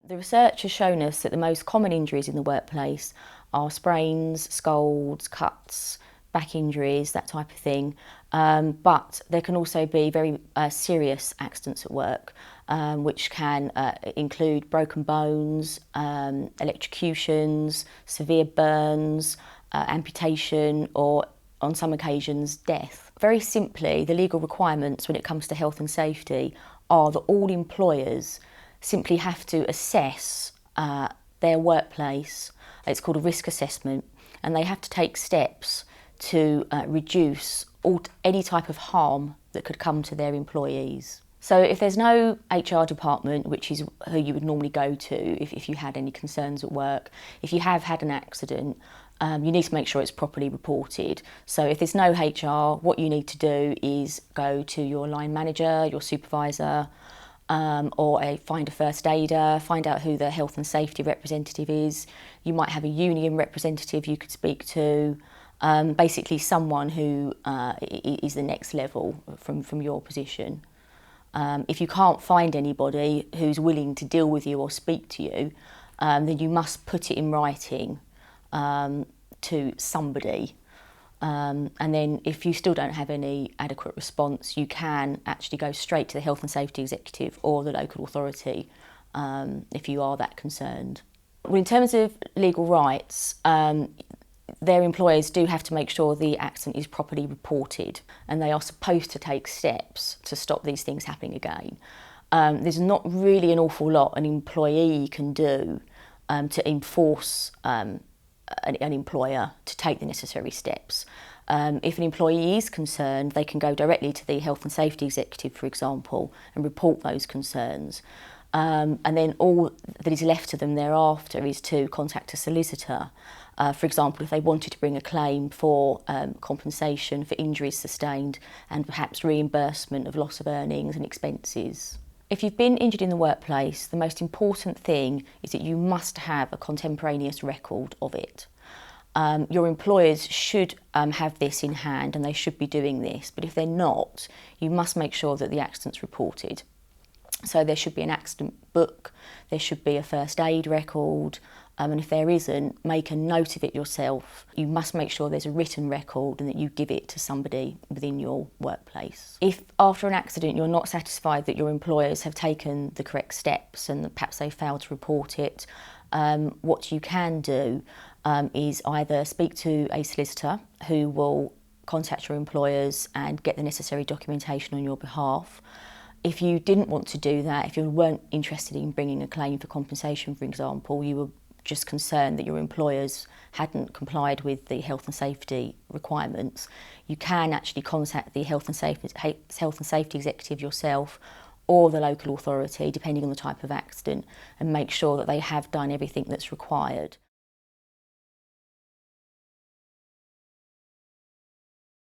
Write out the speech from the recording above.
The research has shown us that the most common injuries in the workplace are sprains, scolds, cuts, back injuries, that type of thing. But there can also be very serious accidents at work, which can include broken bones, electrocutions, severe burns, amputation, or on some occasions death. Very simply, the legal requirements when it comes to health and safety are that all employers simply have to assess their workplace. It's called a risk assessment, and they have to take steps to reduce any type of harm that could come to their employees. So if there's no HR department, which is who you would normally go to if you had any concerns at work, if you have had an accident, you need to make sure it's properly reported. So if there's no HR, what you need to do is go to your line manager, your supervisor, or find a first aider, find out who the health and safety representative is. You might have a union representative you could speak to, basically someone who is the next level from your position. If you can't find anybody who's willing to deal with you or speak to you, then you must put it in writing to somebody. And then if you still don't have any adequate response, you can actually go straight to the health and safety executive or the local authority if you are that concerned. Well, in terms of legal rights, their employers do have to make sure the accident is properly reported, and they are supposed to take steps to stop these things happening again. There's not really an awful lot an employee can do to enforce an employer to take the necessary steps. If an employee is concerned, they can go directly to the health and safety executive, for example, and report those concerns. And then all that is left to them thereafter is to contact a solicitor. For example, if they wanted to bring a claim for compensation for injuries sustained and perhaps reimbursement of loss of earnings and expenses. If you've been injured in the workplace, the most important thing is that you must have a contemporaneous record of it. Your employers should have this in hand, and they should be doing this, but if they're not, you must make sure that the accident's reported. So there should be an accident book, there should be a first aid record, and if there isn't, make a note of it yourself. You must make sure there's a written record and that you give it to somebody within your workplace. If after an accident you're not satisfied that your employers have taken the correct steps and perhaps they failed to report it, what you can do is either speak to a solicitor who will contact your employers and get the necessary documentation on your behalf. If you didn't want to do that, if you weren't interested in bringing a claim for compensation, for example, you were just concerned that your employers hadn't complied with the health and safety requirements, you can actually contact the health and safety executive yourself or the local authority, depending on the type of accident, and make sure that they have done everything that's required.